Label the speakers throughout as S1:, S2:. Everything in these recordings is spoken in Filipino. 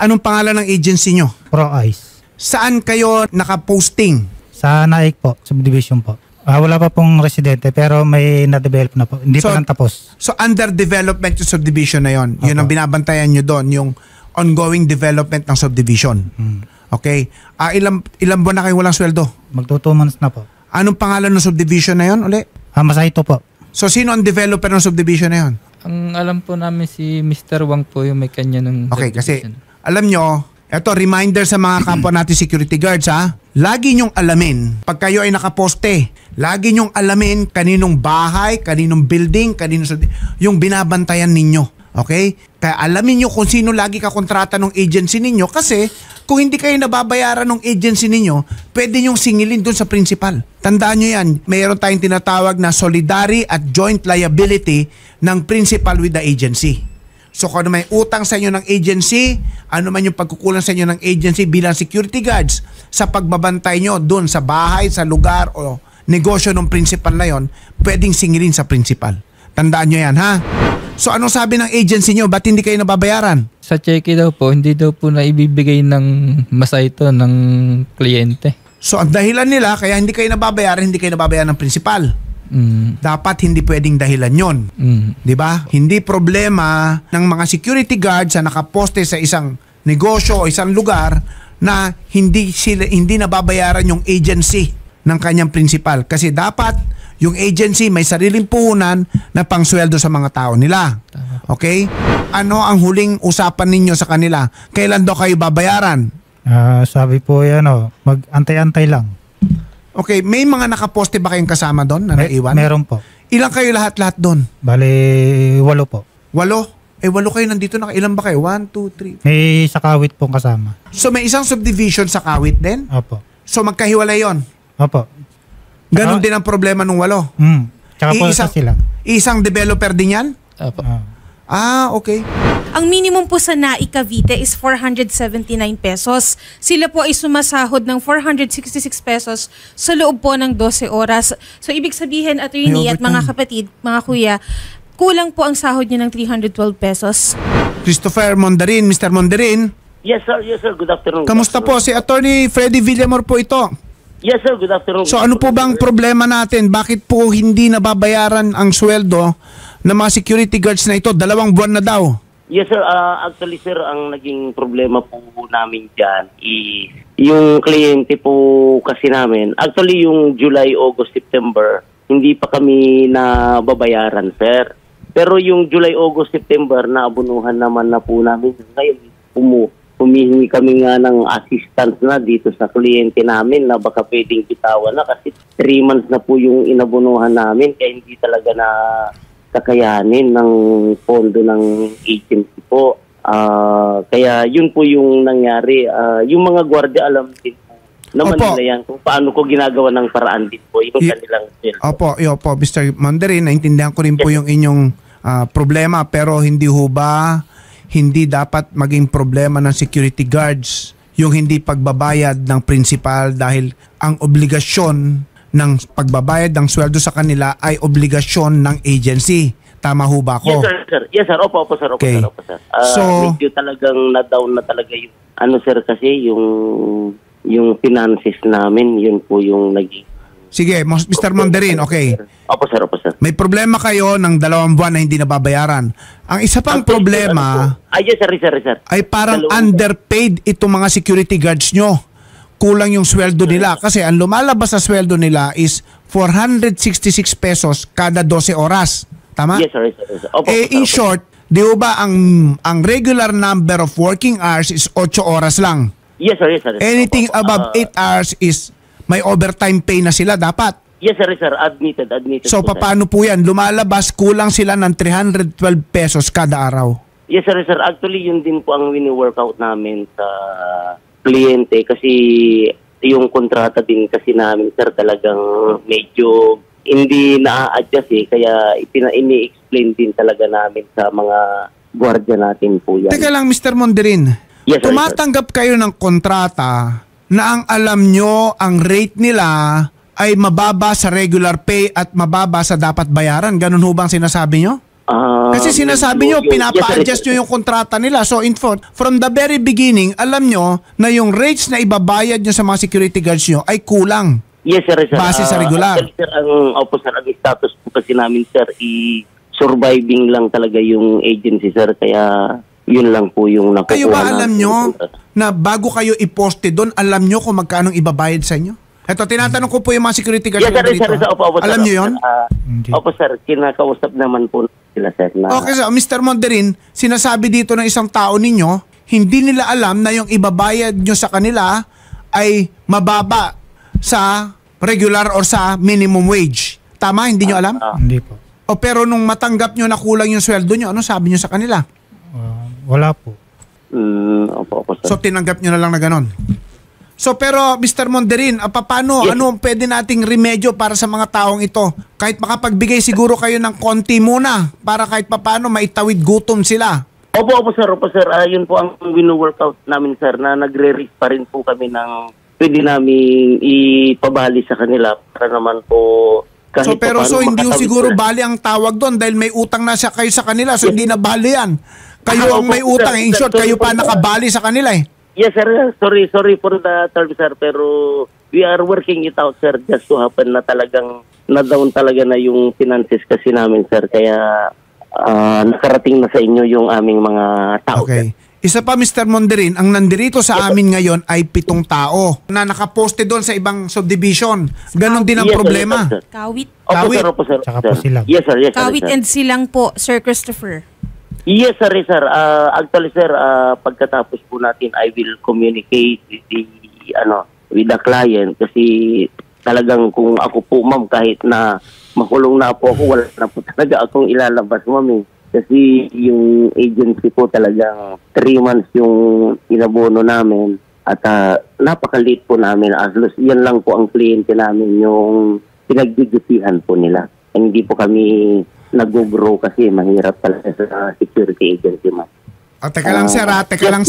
S1: Anong pangalan ng agency nyo?
S2: Pro-Ice.
S1: Saan kayo nakaposting?
S2: Sa Naik po, subdivision po. Wala pa pong residente pero may na-develop na po. Hindi pa lang tapos.
S1: So under development yung subdivision na yon. Yun ang binabantayan nyo doon, yung ongoing development ng subdivision. Okay? Ilang buwan na kayo walang sweldo?
S2: Magto 2 months na po.
S1: Anong pangalan ng subdivision na yon, uli?
S2: Masahito po.
S1: So sino ang developer ng subdivision na yon?
S3: Ang alam po namin si Mr. Wang po yung may kanya ng
S1: Okay, kasi
S3: subdivision.
S1: alam nyo, eto reminder sa mga kapwa natin security guards ha. Lagi nyong alamin, pag kayo ay nakaposte, lagi nyong alamin kaninong bahay, kaninong building, yung binabantayan ninyo. Okay? Kaya alamin nyo kung sino lagi kakontrata ng agency ninyo kasi kung hindi kayo nababayaran ng agency ninyo, pwede nyong singilin dun sa principal. Tandaan nyo yan, mayroon tayong tinatawag na solidary at joint liability ng principal with the agency. So kung ano may utang sa inyo ng agency, ano man yung pagkukulang sa inyo ng agency bilang security guards sa pagbabantay nyo doon sa bahay, sa lugar o negosyo ng principal na yon, pwedeng singilin sa principal. Tandaan nyo yan ha. So anong sabi ng agency nyo? Ba't hindi kayo nababayaran?
S3: Sa cheque daw po, hindi daw po na ibibigay ng masahito ng kliyente.
S1: So ang dahilan nila, kaya hindi kayo nababayaran ng principal. Dapat hindi pwedeng dahilan yon. Di ba? Hindi problema ng mga security guards na nakaposte sa isang negosyo o isang lugar na hindi nababayaran yung agency ng kanyang principal. Kasi dapat yung agency may sariling puhunan na pangsweldo sa mga tao nila. Okay? Ano ang huling usapan ninyo sa kanila? Kailan daw kayo babayaran?
S2: Sabi po yan mag-antay-antay lang.
S1: Okay, may mga nakaposte ba kayong kasama doon na naiwan?
S2: Meron po.
S1: Ilang kayo lahat-lahat doon?
S2: Bale, 8 po.
S1: 8? 8 kayo nandito. Ilan ba kayo? 1, 2, 3?
S2: May sa Kawit pong kasama.
S1: So may isang subdivision sa Kawit din?
S2: Opo.
S1: So magkahiwalay yon?
S2: Opo.
S1: Ganon din ang problema ng 8?
S2: Tsaka po sa sila.
S1: Isang developer din yan?
S3: Opo.
S1: Okay.
S4: Ang minimum po sa NAIC Cavite is 479 pesos. Sila po ay sumasahod ng 466 pesos sa loob po ng 12 oras. So ibig sabihin, attorney at mga kapatid, mga kuya, kulang po ang sahod niya ng 312 pesos.
S1: Christopher Mondarin, Mr. Mondarin.
S5: Yes sir, good afternoon.
S1: Kamusta po? Si Attorney Freddy Villamor po ito.
S5: Yes sir, good afternoon.
S1: So ano po bang problema natin? Bakit po hindi nababayaran ang sweldo ng mga security guards na ito? 2 buwan na daw.
S5: Yes sir, actually sir, ang naging problema po namin dyan is yung kliyente po kasi namin. Actually yung July, August, September, hindi pa kami nababayaran sir. Pero yung July, August, September, naabunuhan naman na po namin. Ngayon, humihingi kami nga ng assistance na dito sa kliyente namin na baka pwedeng bitawan na kasi 3 months na po yung inabunuhan namin kaya hindi talaga na kakayanin ng pondo ng agency po. Kaya yun po yung nangyari. Yung mga gwardiya alam din po naman nila yan kung paano ko ginagawa ng paraan din po yung kanilang sale.
S1: Opo, Mr. Mandarin, naintindihan ko rin po yung inyong problema pero hindi ho ba hindi dapat maging problema ng security guards yung hindi pagbabayad ng principal dahil ang obligasyon ng pagbabayad ng sweldo sa kanila ay obligasyon ng agency. Tama ho ba ako?
S5: Yes sir. Opo sir.
S1: Okay.
S5: So, medyo talagang na-down na talaga yung sir kasi yung finances namin, yun po yung naging.
S1: Sige, Mr. Mandarin, okay.
S5: Opo sir.
S1: May problema kayo ng 2 buwan na hindi nababayaran. Ang isa pang problema
S5: yes sir.
S1: ay parang underpaid itong mga security guards nyo. Kulang yung sweldo nila kasi ang lumalabas sa sweldo nila is 466 pesos kada 12 oras. Tama?
S5: Yes sir. Opo,
S1: in short, di ba ang regular number of working hours is 8 oras lang?
S5: Yes sir.
S1: Anything above 8 hours is may overtime pay na sila dapat.
S5: Yes sir. Admitted.
S1: So paano po yan? Lumalabas kulang sila ng 312 pesos kada araw.
S5: Yes sir. Actually yun din po ang wini-workout namin sa kliyente kasi yung kontrata din kasi namin sir talagang medyo hindi na-adjust kaya ini-explain din talaga namin sa mga gwardiya natin po yan.
S1: Teka lang Mr. Mondarin,
S5: yes,
S1: tumatanggap kayo ng kontrata na ang alam nyo ang rate nila ay mababa sa regular pay at mababa sa dapat bayaran. Ganun ho bang sinasabi nyo? Kasi sinasabi nyo,
S5: yes,
S1: pinapa-adjust nyo yung kontrata nila. So in fact, from the very beginning, alam nyo na yung rates na ibabayad nyo sa mga security guards nyo ay kulang.
S5: Yes, sir.
S1: Base sa regular.
S5: Actually, sir, ang status po kasi namin, sir, surviving lang talaga yung agency, sir. Kaya yun lang po yung nakukuha.
S1: Kayo ba alam nyo na bago kayo iposte doon, alam nyo kung magkano ibabayad sa inyo? Ito, tinatanong ko po yung mga security guards
S5: Yes, sir,
S1: dito.
S5: sir. Opo,
S1: Alam
S5: sir,
S1: nyo yun?
S5: Opo, sir. Kinakausap naman po sila, sir.
S1: Okay, so Mr. Monderin, sinasabi dito ng isang tao ninyo, hindi nila alam na yung ibabayad nyo sa kanila ay mababa sa regular or sa minimum wage. Tama? Hindi nyo alam?
S2: Hindi po.
S1: O pero nung matanggap nyo na kulang yung sweldo nyo, ano sabi nyo sa kanila?
S2: Wala po.
S5: Opo, sir.
S1: So tinanggap nyo na lang na ganon. So pero Mr. Monderin, paano,
S5: Yes.
S1: ano pwede nating remedyo para sa mga taong ito? Kahit makapagbigay siguro kayo ng konti muna para kahit paano maitawid gutom sila.
S5: Opo, sir. Yun po ang wino-workout namin, sir, na nagre-risk pa rin po kami ng pwede namin ipabali sa kanila para naman po kahit
S1: So pero
S5: paano
S1: hindi
S5: makatawid
S1: siguro
S5: sila.
S1: bali ang tawag doon dahil may utang na siya kayo sa kanila, so hindi na bali yan. Kayo ang
S5: Opo,
S1: may utang,
S5: sir.
S1: in short, kayo pa nakabali sa kanila eh.
S5: Yes, sir. Sorry for the term, sir. Pero we are working it out, sir. Just to happen na talagang na-down talaga na yung finances kasi namin, sir. Kaya nakarating na sa inyo yung aming mga tao.
S1: Okay. Isa pa, Mr. Monderin, ang nandirito sa amin ngayon ay 7 tao na nakaposte doon sa ibang subdivision. Ganon din ang
S5: Yes, sir.
S1: problema.
S5: Yes, sir.
S4: Kawit.
S5: Opo, sir.
S2: Tsaka po silang.
S5: Yes, sir. Yes, sir.
S4: Kawit
S5: sir.
S4: and silang po, Sir Christopher.
S5: Yes, sir. Actually, sir, pagkatapos po natin, I will communicate with the client kasi talagang kung ako po, ma'am, kahit na makulong na po ako, wala na po talaga akong ilalabas, ma'am. Kasi yung agency po talagang 3 months yung inabono namin at napaka-late po namin. Yan lang po ang kliyente namin yung pinagdidutihan po nila. And hindi po kami nag-grow kasi mahirap talaga sa security agency, ma'am.
S1: Teka lang, sir. Teka lang,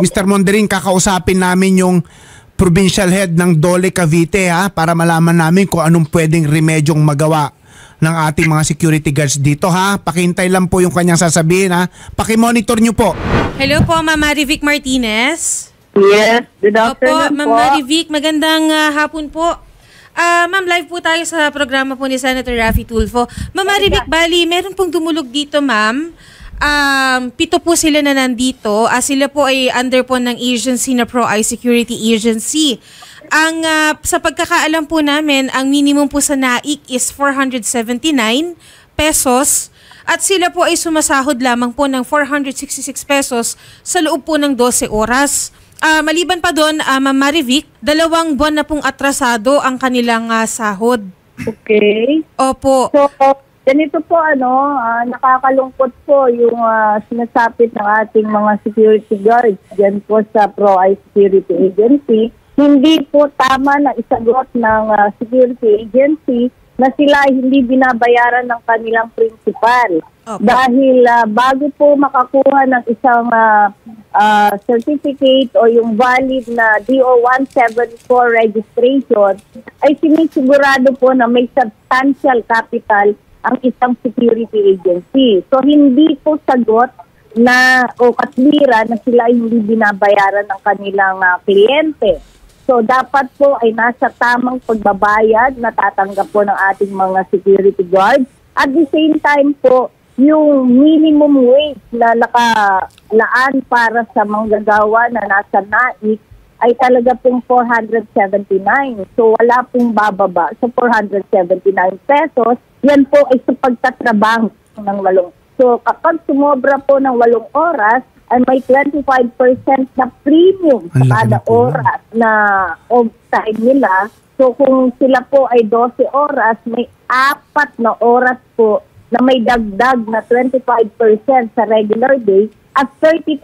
S1: Mr. Monderin, kakausapin namin yung provincial head ng Dole Cavite para malaman namin kung anong pwedeng remedyong magawa ng ating mga security guards dito Pakihintay lang po yung kanyang sasabihin Pakimonitor nyo po.
S4: Hello po, Ma'am Marivic Martinez.
S6: Yes, good
S4: Opo,
S6: afternoon
S4: Ma'am
S6: po.
S4: Marivic, magandang hapon po. Ma'am, live po tayo sa programa po ni Senator Raffy Tulfo. Ma'am Marivic, bali, meron pong dumulog dito, ma'am. 7 po sila na nandito. Sila po ay under po ng agency na Pro-I Security Agency. Ang sa pagkakaalam po namin, ang minimum po sa NAIC is 479 pesos at sila po ay sumasahod lamang po ng 466 pesos sa loob po ng 12 oras. Maliban pa doon, Ma'am Marivic, 2 buwan na pong atrasado ang kanilang sahod.
S6: Okay.
S4: Opo.
S6: So, ganito po, nakakalungkot po yung sinasapit ng ating mga security guards dyan po sa Pro-I Security Agency. Hindi po tama na isagot ng security agency na sila ay hindi binabayaran ng kanilang principal.
S4: Opo.
S6: Dahil bago po makakuha ng isang certificate o yung valid na DO-174 registration, ay sinisigurado po na may substantial capital ang isang security agency. So hindi po sagot na o katwiran na sila ay hindi binabayaran ng kanilang kliyente. So dapat po ay nasa tamang pagbabayad na tatanggap po ng ating mga security guards. At the same time po, yung minimum wage na nakalaan para sa manggagawa na nasa NAIC ay talaga pong 479. So wala pong bababa sa 479 pesos. Yan po ay sa pagtatrabaho ng 8. So kapag sumobra po ng 8 oras, ay may 25% na premium sa kada oras na overtime nila. So kung sila po ay 12 oras, may 4 na oras po na may dagdag na 25% sa regular day at 30%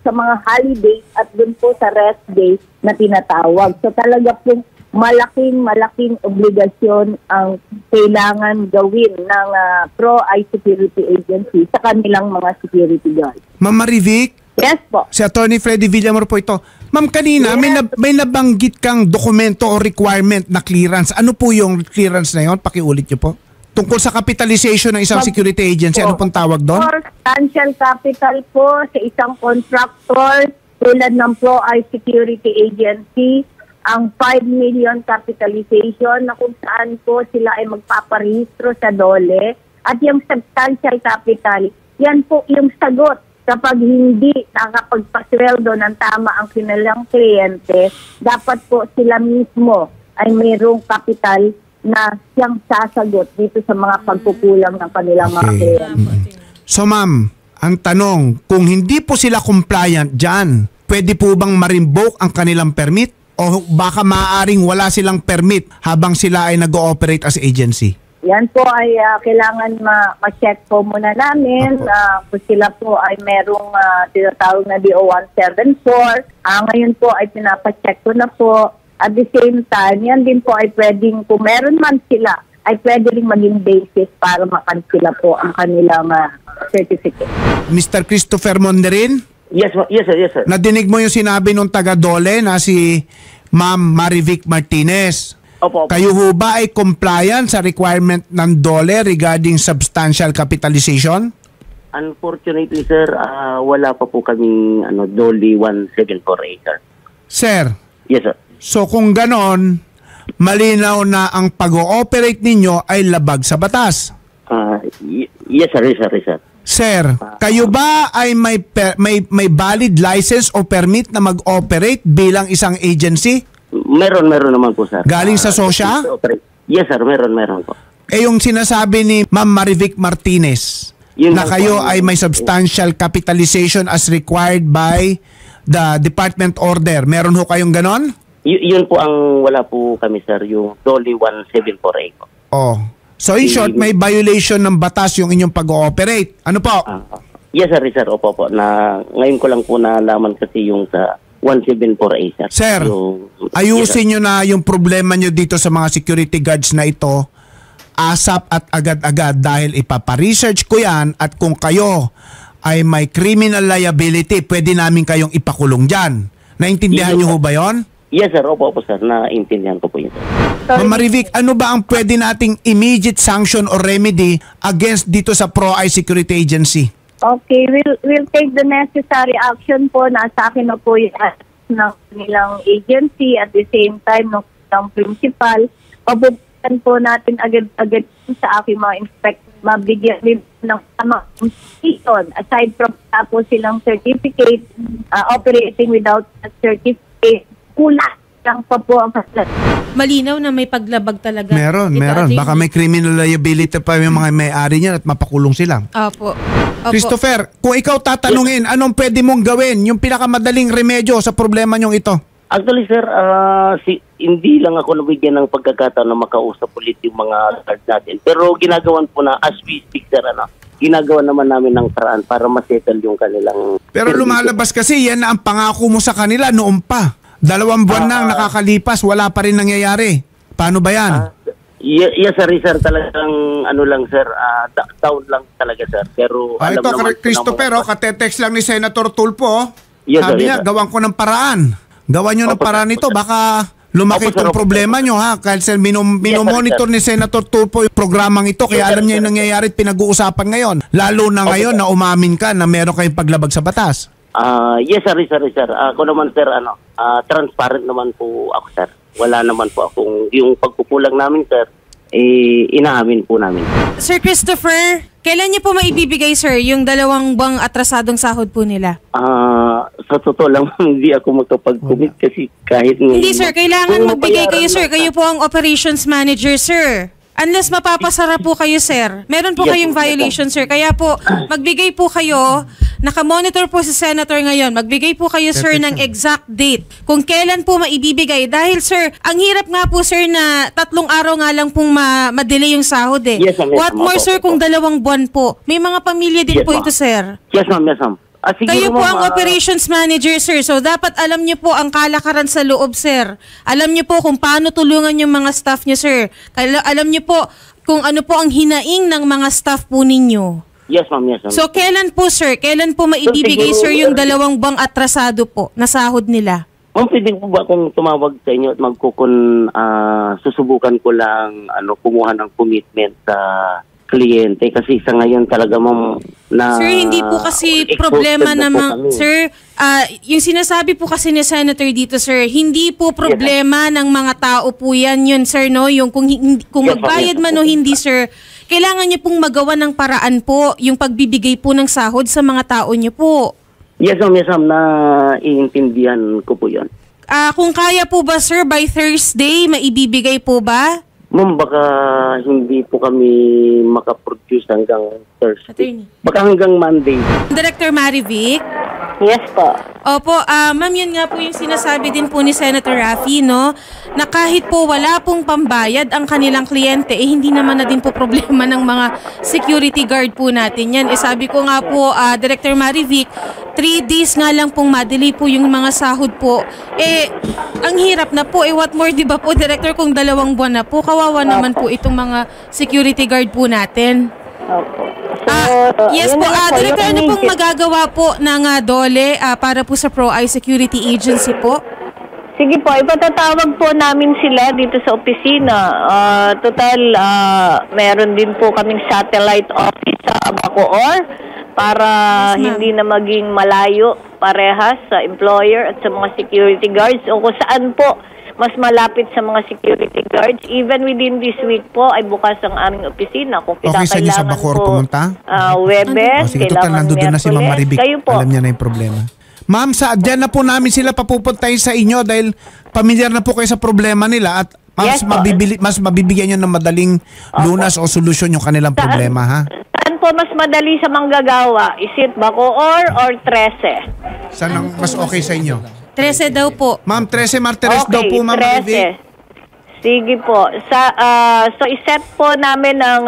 S6: sa mga holidays at dun po sa rest day na tinatawag. So talaga po malaking obligasyon ang kailangan gawin ng Pro-I Security Agency sa kanilang mga security guards.
S1: Ma'am Marivic,
S6: Yes po.
S1: si Attorney Freddy Villamor po ito. Ma'am, kanina may nabanggit kang dokumento o requirement na clearance. Ano po yung clearance na yon? Pakiulit niyo po. Tungkol sa capitalization ng isang security agency, ano pong tawag doon?
S6: Substantial capital po sa isang contractor tulad ng Pro-I Security Agency, ang 5 million capitalization na kung saan po sila ay magpaparehistro sa DOLE. At yung substantial capital, yan po yung sagot kapag hindi nakapagpasweldo ng tama ang kanilang kliyente, dapat po sila mismo ay mayroong kapital na siyang sasagot dito sa mga pagkukulang ng kanilang mga kliyente.
S1: So ma'am, ang tanong, kung hindi po sila compliant dyan, pwede po bang ma-revoke ang kanilang permit? O baka maaaring wala silang permit habang sila ay nag-ooperate as agency?
S6: Yan po ay kailangan ma-check po muna namin kung sila po ay merong tinatawag na DO-174. Ngayon po ay pinapacheck ko na po. At the same time, yan din po ay pwedeng, kung meron man sila, ay pwede rin maging basis para makansila po ang kanilang certificate.
S1: Mr. Christopher Monderin?
S5: Yes, sir.
S1: Nadinig mo yung sinabi nung taga-DOLE na si Ma'am Marivic Martinez.
S5: Opo.
S1: Kayo ho ba ay compliant sa requirement ng DOLE regarding substantial capitalization?
S5: Unfortunately, sir, wala pa po kaming DOLE 174A, sir.
S1: Sir?
S5: Yes, sir.
S1: So kung ganon, malinaw na ang pag-ooperate ninyo ay labag sa batas.
S5: Yes, sir.
S1: Sir, kayo ba ay may valid license o permit na mag-operate bilang isang agency?
S5: Meron naman po, sir.
S1: Galing sa SOSYA?
S5: Yes, sir. Meron po.
S1: Yung sinasabi ni Ma'am Marivic Martinez na kayo ay may substantial capitalization as required by the department order. Meron ho kayong ganon?
S5: Yun po ang wala po kami, sir. Yung DOLE 174A po.
S1: Oh. So in short, may violation ng batas yung inyong pag-ooperate. Ano po?
S5: Yes, sir. Opo po. Ngayon ko lang po nalaman kasi yung sa 174A, sir.
S1: Sir, ayusin nyo na yung problema nyo dito sa mga security guards na ito ASAP at agad-agad dahil ipaparesearch ko yan at kung kayo ay may criminal liability, pwede namin kayong ipakulong dyan. Naintindihan nyo ho ba yun?
S5: Yes, sir. Opo, sir. Naintindihan ko po yun, sir.
S1: Ma'am Marivic, ano ba ang pwede nating immediate sanction or remedy against dito sa Pro-I Security Agency?
S6: Okay, we'll take the necessary action po. Nasa akin na po yung ng nilang agency at the same time ng principal. Pabubukan po natin agad-agad sa aking mga inspector. Mabigyan din ng tamang institution. Aside from po silang certificate, operating without a certificate, kulang lang pa po ang kasal.
S4: Malinaw na may paglabag talaga.
S1: Meron. Baka may criminal liability pa yung mga may-ari niyan at mapakulong sila.
S4: Opo.
S1: Christopher, kung ikaw tatanungin, anong pwede mong gawin? Yung pinakamadaling remedyo sa problema nyong ito?
S5: Actually, sir, hindi lang ako nabigyan ng pagkakataon na makausap ulit yung mga guard natin. Pero ginagawan po na, as we speak, sir, ginagawa naman namin ng paraan para masettle yung kanilang...
S1: Pero lumalabas kasi, yan na ang pangako mo sa kanila noon pa. 2 buwan na ang nakakalipas, wala pa rin nangyayari. Paano ba yan?
S5: Yes, sir. Talagang lang, sir. Down lang talaga, sir. Pero alam
S1: ito,
S5: naman...
S1: Christopher, katetext lang ni Senator Tulfo.
S5: Yes,
S1: sabi niya,
S5: sir.
S1: gawan ko ng paraan. Gawan nyo ng paraan ito. Baka lumaki itong problema nyo, ha? Kasi minomonitor ni Senator Tulfo yung programang ito. Kaya alam niya yung nangyayari at pinag-uusapan ngayon. Lalo na ngayon na umamin ka na meron kayong paglabag sa batas.
S5: Yes, sir. Ako naman, sir, transparent naman po ako, sir. Wala naman po akong, yung pagkukulang namin, sir, inaamin po namin.
S4: Sir Christopher, kailan niyo po maibibigay, sir, yung 2 buwang atrasadong sahod po nila?
S5: Sa totoo lang, hindi ako magkapag-commit kasi kahit...
S4: Hindi, sir. Kailangan magbigay kayo, sir. Kayo po ang operations manager, sir. Unless mapapasara po kayo, sir. Meron po kayong violation, sir. Kaya po, magbigay po kayo, nakamonitor po si Senator ngayon, magbigay po kayo, sir, ng exact date kung kailan po maibibigay. Dahil, sir, ang hirap nga po, sir, na 3 araw nga lang pong ma-delay yung sahod, eh.
S5: Yes, ma'am.
S4: What more, sir, kung 2 buwan po? May mga pamilya din po ito, sir.
S5: Yes, ma'am.
S4: Kayo po ang operations manager, sir. So, dapat alam niyo po ang kalakaran sa loob, sir. Alam niyo po kung paano tulungan yung mga staff niyo, sir. Alam niyo po kung ano po ang hinaing ng mga staff po ninyo.
S5: Yes, ma'am.
S4: So, kailan po, sir? Kailan po maibibigay, sir, yung 2 buwang atrasado po na sahod nila?
S5: Ma'am, pwede po ba akong tumawag sa inyo at susubukan ko lang kumuha ng commitment sa kliyente kasi sa ngayon talaga ma'am na
S4: Sir, hindi po kasi
S5: exhausted
S4: problema
S5: na po
S4: naman,
S5: kami.
S4: sir, yung sinasabi po kasi ni Senator dito, sir, hindi po problema ng mga tao po yun, sir, no? Yung kung
S5: Yes,
S4: magbayad
S5: ma'am.
S4: man o hindi, sir, kailangan niyo pong magawa ng paraan po yung pagbibigay po ng sahod sa mga tao niyo po.
S5: Yes ma'am, na iintindihan ko po yun.
S4: Kung kaya po ba, sir, by Thursday, maibibigay po ba?
S5: Ma'am, baka hindi po kami makaproduce hanggang Thursday.
S4: Attorney.
S5: Baka hanggang Monday.
S4: Director Marivic?
S6: Yes po.
S4: Opo, ma'am, yun nga po yung sinasabi din po ni Senator Raffy, no? Na kahit po wala pong pambayad ang kanilang kliyente, hindi naman na din po problema ng mga security guard po natin yan. Sabi ko nga po, Director Marivic, 3 days nga lang pong madelay po yung mga sahod po. Ang hirap na po. What more, di ba po, Director, kung 2 buwan na po, kawawa naman po itong mga security guard po natin.
S6: Opo.
S4: Yes
S6: yun
S4: po,
S6: na
S4: Director,
S6: yung
S4: ano pong
S6: immediate-
S4: magagawa po ng DOLE para po sa Pro-Eye Security Agency po?
S6: Sige po, ipatatawag po namin sila dito sa opisina. Total, meron din po kaming satellite office sa Bacoor para
S4: Yes, ma'am.
S6: hindi na maging malayo parehas sa employer at sa mga security guards o kung saan po mas malapit sa mga security guards. Even within this week po ay bukas ang aming opisina. Kung
S1: Okay sa inyo sa Bacoor pumunta?
S6: Webes,
S1: Sige, total
S6: kailangan
S1: nandun na si Ma'am
S6: Miyerkules.
S1: Marivic.
S6: Kayo po.
S1: Alam niya na yung problema. Ma'am, dyan na po namin sila papupuntahin sa inyo dahil pamilyar na po kayo sa problema nila at
S6: Yes, po.
S1: mas mabibigyan nyo ng madaling lunas o solusyon yung kanilang problema, ha?
S6: Saan po mas madali sa manggagawa? Is it Bacoor or 13?
S1: Saan ang mas okay sa inyo?
S4: 13 daw po.
S1: Ma'am, 13 Martires daw po, Ma'am Marivic.
S6: Sige po. So, iset po namin ang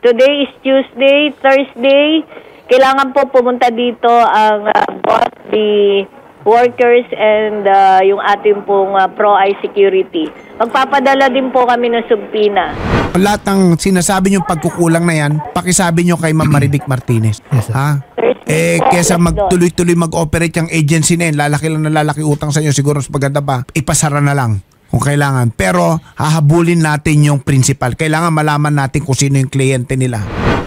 S6: today is Tuesday, Thursday. Kailangan po pumunta dito ang both the workers and yung ating pong Pro-Eye Security. Magpapadala din po kami ng subpina.
S1: Lahat ng sinasabi nyo pagkukulang na yan, pakisabi nyo kay Ma'am Marivic Martinez.
S2: Yes, sir.
S1: Ha? Kesa magtuloy-tuloy mag-operate yung agency na yun, lalaki lang na lalaki utang sa inyo, siguro mas maganda pa, ipasara na lang kung kailangan. Pero hahabulin natin yung principal. Kailangan malaman natin kung sino yung kliyente nila.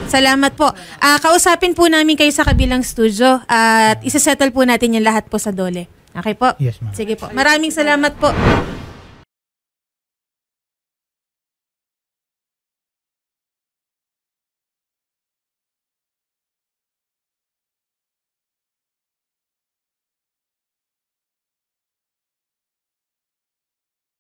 S4: Salamat po. Kausapin po namin kayo sa kabilang studio at isasettle po natin yung lahat po sa DOLE. Okay po?
S2: Yes, ma'am.
S4: Sige po. Maraming salamat po.